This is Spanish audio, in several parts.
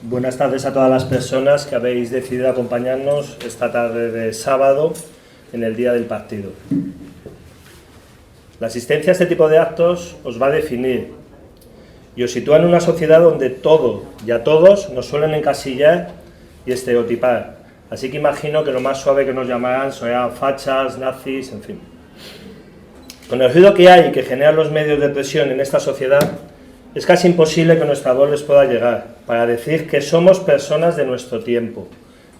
Buenas tardes a todas las personas que habéis decidido acompañarnos esta tarde de sábado en el día del partido. La asistencia a este tipo de actos os va a definir y os sitúa en una sociedad donde todo y a todos nos suelen encasillar y estereotipar. Así que imagino que lo más suave que nos llamarán serán fachas, nazis, en fin. Con el ruido que hay y que generan los medios de presión en esta sociedad, es casi imposible que nuestra voz les pueda llegar para decir que somos personas de nuestro tiempo,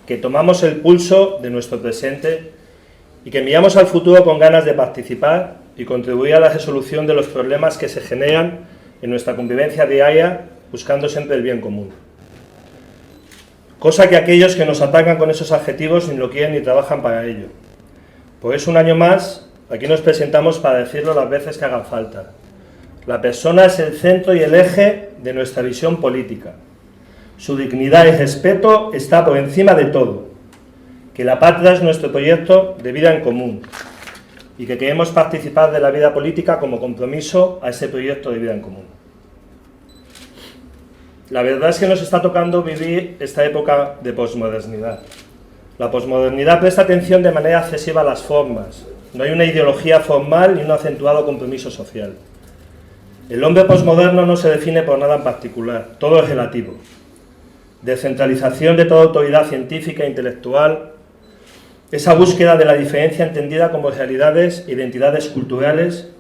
que tomamos el pulso de nuestro presente y que miramos al futuro con ganas de participar y contribuir a la resolución de los problemas que se generan en nuestra convivencia diaria, buscando siempre el bien común. Cosa que aquellos que nos atacan con esos adjetivos ni lo quieren ni trabajan para ello. Por eso, un año más, aquí nos presentamos para decirlo las veces que hagan falta. La persona es el centro y el eje de nuestra visión política. Su dignidad y respeto está por encima de todo. Que la patria es nuestro proyecto de vida en común y que queremos participar de la vida política como compromiso a ese proyecto de vida en común. La verdad es que nos está tocando vivir esta época de posmodernidad. La posmodernidad presta atención de manera excesiva a las formas. No hay una ideología formal ni un acentuado compromiso social. El hombre posmoderno no se define por nada en particular, todo es relativo. Descentralización de toda autoridad científica e intelectual, esa búsqueda de la diferencia entendida como realidades e identidades culturales,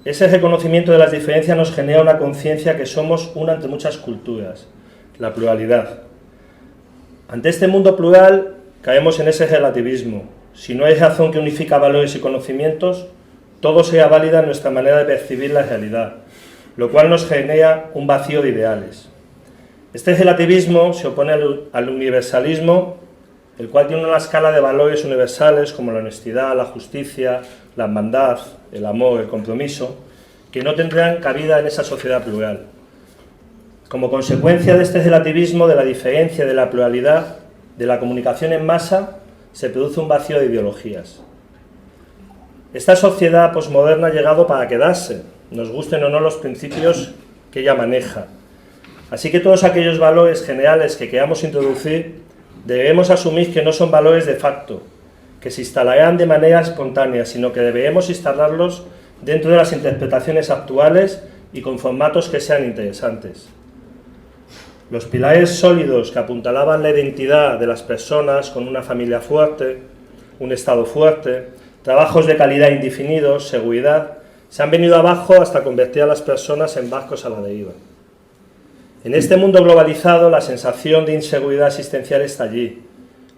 ese reconocimiento de las diferencias nos genera una conciencia que somos una entre muchas culturas, la pluralidad. Ante este mundo plural caemos en ese relativismo. Si no hay razón que unifica valores y conocimientos, todo sea válida en nuestra manera de percibir la realidad, lo cual nos genera un vacío de ideales. Este relativismo se opone al universalismo, el cual tiene una escala de valores universales como la honestidad, la justicia, la hermandad, el amor, el compromiso, que no tendrán cabida en esa sociedad plural. Como consecuencia de este relativismo, de la diferencia, de la pluralidad, de la comunicación en masa, se produce un vacío de ideologías. Esta sociedad posmoderna ha llegado para quedarse, nos gusten o no los principios que ella maneja. Así que todos aquellos valores generales que queramos introducir, debemos asumir que no son valores de facto, que se instalarán de manera espontánea, sino que debemos instalarlos dentro de las interpretaciones actuales y con formatos que sean interesantes. Los pilares sólidos que apuntalaban la identidad de las personas con una familia fuerte, un Estado fuerte, trabajos de calidad indefinidos, seguridad, se han venido abajo hasta convertir a las personas en barcos a la deriva. En este mundo globalizado, la sensación de inseguridad existencial está allí.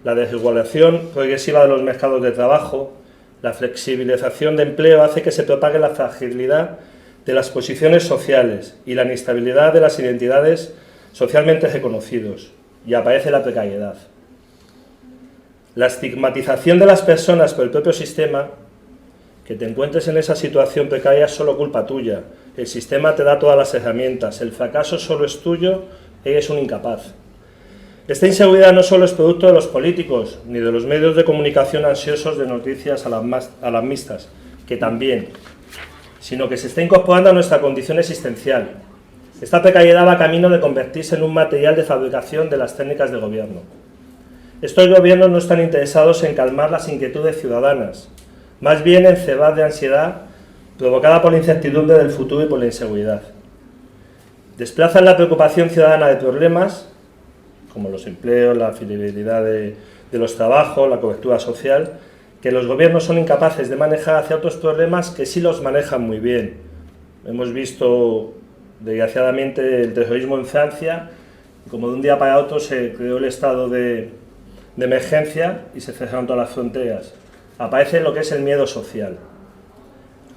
La desregulación progresiva de los mercados de trabajo, la flexibilización de empleo hace que se propague la fragilidad de las posiciones sociales y la inestabilidad de las identidades socialmente reconocidos, y aparece la precariedad. La estigmatización de las personas por el propio sistema, que te encuentres en esa situación precaria es solo culpa tuya. El sistema te da todas las herramientas, el fracaso solo es tuyo, eres un incapaz. Esta inseguridad no solo es producto de los políticos, ni de los medios de comunicación ansiosos de noticias alarmistas, que también, sino que se está incorporando a nuestra condición existencial. Esta precariedad va camino de convertirse en un material de fabricación de las técnicas de gobierno. Estos gobiernos no están interesados en calmar las inquietudes ciudadanas, más bien en cebar de ansiedad provocada por la incertidumbre del futuro y por la inseguridad. Desplazan la preocupación ciudadana de problemas, como los empleos, la fiabilidad de los trabajos, la cobertura social, que los gobiernos son incapaces de manejar hacia otros problemas que sí los manejan muy bien. Hemos visto, desgraciadamente, el terrorismo en Francia, como de un día para otro se creó el estado de emergencia y se cerraron todas las fronteras. Aparece lo que es el miedo social.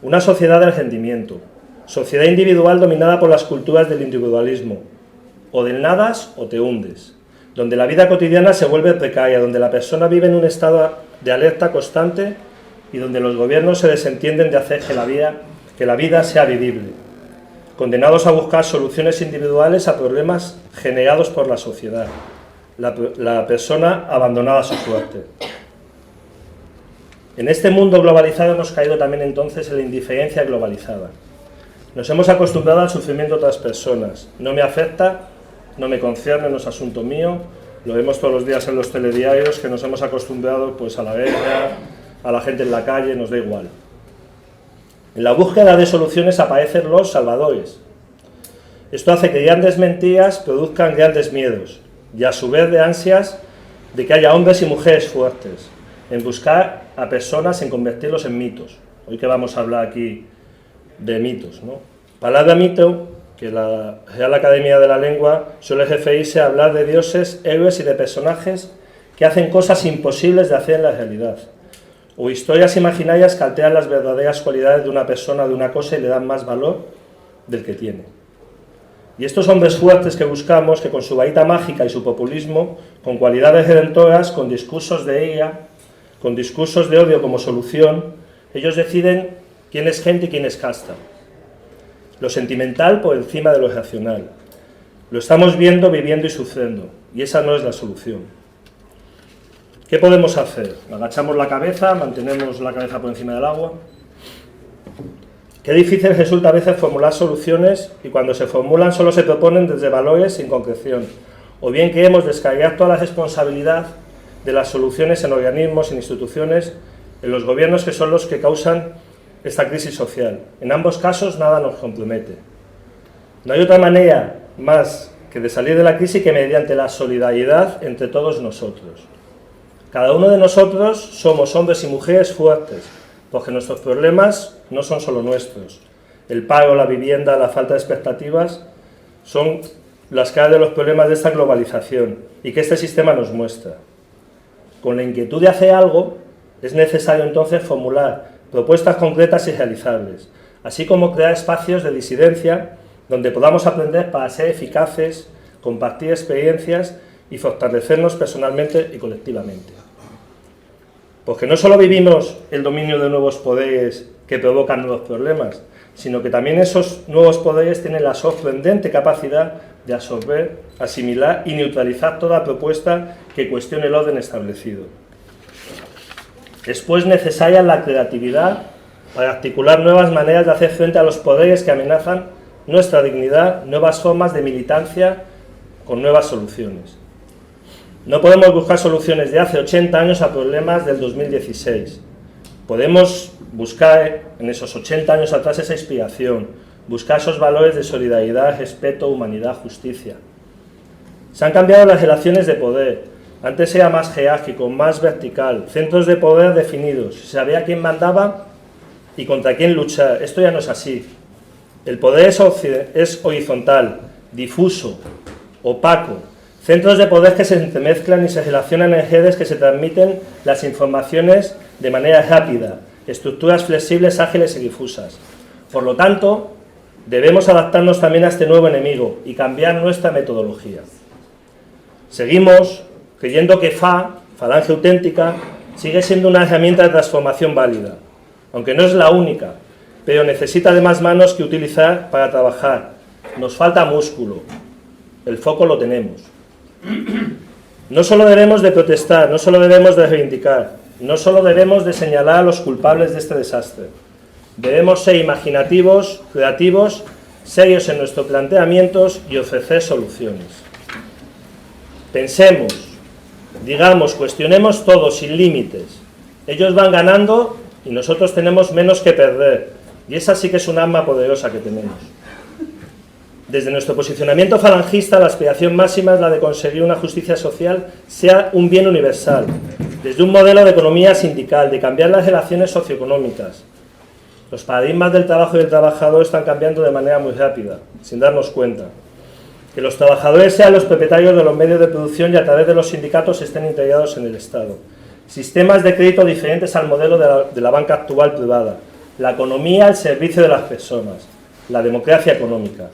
Una sociedad del rendimiento, sociedad individual dominada por las culturas del individualismo, o del nadas o te hundes, donde la vida cotidiana se vuelve precaria, donde la persona vive en un estado de alerta constante y donde los gobiernos se desentienden de hacer que la vida sea vivible, condenados a buscar soluciones individuales a problemas generados por la sociedad, la persona abandonada a su suerte. En este mundo globalizado hemos caído también entonces en la indiferencia globalizada. Nos hemos acostumbrado al sufrimiento de otras personas. No me afecta no me concierne, no es asunto mío, lo vemos todos los días en los telediarios, que nos hemos acostumbrado pues, a la guerra, a la gente en la calle, nos da igual. En la búsqueda de soluciones aparecen los salvadores. Esto hace que grandes mentiras produzcan grandes miedos, y a su vez de ansias de que haya hombres y mujeres fuertes, en buscar a personas, en convertirlos en mitos. Hoy que vamos a hablar aquí de mitos, ¿no? Palabra mito, que la Real Academia de la Lengua suele referirse a hablar de dioses, héroes y de personajes que hacen cosas imposibles de hacer en la realidad, o historias imaginarias que alteran las verdaderas cualidades de una persona o de una cosa y le dan más valor del que tiene. Y estos hombres fuertes que buscamos, que con su varita mágica y su populismo, con cualidades redentoras, con discursos de ira, con discursos de odio como solución, ellos deciden quién es gente y quién es casta. Lo sentimental por encima de lo racional. Lo estamos viendo, viviendo y sufriendo, y esa no es la solución. ¿Qué podemos hacer? Agachamos la cabeza, mantenemos la cabeza por encima del agua. Qué difícil resulta a veces formular soluciones, y cuando se formulan solo se proponen desde valores sin concreción, o bien queremos descargar toda la responsabilidad de las soluciones en organismos, en instituciones, en los gobiernos que son los que causan esta crisis social. En ambos casos nada nos compromete. No hay otra manera más que de salir de la crisis que mediante la solidaridad entre todos nosotros. Cada uno de nosotros somos hombres y mujeres fuertes, porque nuestros problemas no son solo nuestros. El paro, la vivienda, la falta de expectativas son las caras de los problemas de esta globalización y que este sistema nos muestra. Con la inquietud de hacer algo, es necesario entonces formular propuestas concretas y realizables, así como crear espacios de disidencia donde podamos aprender para ser eficaces, compartir experiencias y fortalecernos personalmente y colectivamente. Porque no solo vivimos el dominio de nuevos poderes que provocan nuevos problemas, sino que también esos nuevos poderes tienen la sorprendente capacidad de absorber, asimilar y neutralizar toda propuesta que cuestione el orden establecido. Es pues necesaria la creatividad para articular nuevas maneras de hacer frente a los poderes que amenazan nuestra dignidad, nuevas formas de militancia con nuevas soluciones. No podemos buscar soluciones de hace 80 años a problemas del 2016. Podemos buscar en esos 80 años atrás esa inspiración, buscar esos valores de solidaridad, respeto, humanidad, justicia. Se han cambiado las relaciones de poder. Antes era más jerárquico, más vertical, centros de poder definidos, se sabía quién mandaba y contra quién luchar. Esto ya no es así. El poder es horizontal, difuso, opaco. Centros de poder que se entremezclan y se relacionan en redes que se transmiten las informaciones de manera rápida, estructuras flexibles, ágiles y difusas. Por lo tanto, debemos adaptarnos también a este nuevo enemigo y cambiar nuestra metodología. Seguimos creyendo que Falange Auténtica, sigue siendo una herramienta de transformación válida, aunque no es la única, pero necesita de más manos que utilizar para trabajar. Nos falta músculo, el foco lo tenemos. No solo debemos de protestar, no solo debemos de reivindicar, no solo debemos de señalar a los culpables de este desastre. Debemos ser imaginativos, creativos, serios en nuestros planteamientos y ofrecer soluciones. Pensemos, digamos, cuestionemos todo sin límites. Ellos van ganando y nosotros tenemos menos que perder. Y esa sí que es un arma poderosa que tenemos. Desde nuestro posicionamiento falangista, la aspiración máxima es la de conseguir una justicia social sea un bien universal, desde un modelo de economía sindical, de cambiar las relaciones socioeconómicas. Los paradigmas del trabajo y del trabajador están cambiando de manera muy rápida, sin darnos cuenta. Que los trabajadores sean los propietarios de los medios de producción y a través de los sindicatos estén integrados en el Estado. Sistemas de crédito diferentes al modelo de la banca actual privada. La economía al servicio de las personas. La democracia económica.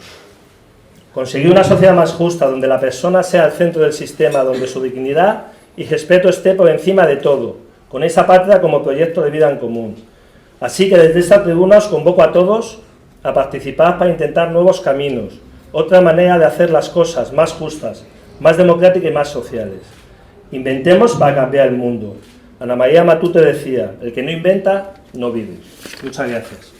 Conseguir una sociedad más justa, donde la persona sea el centro del sistema, donde su dignidad y respeto esté por encima de todo, con esa patria como proyecto de vida en común. Así que desde esta tribuna os convoco a todos a participar para intentar nuevos caminos, otra manera de hacer las cosas más justas, más democráticas y más sociales. Inventemos para cambiar el mundo. Ana María Matute decía, el que no inventa, no vive. Muchas gracias.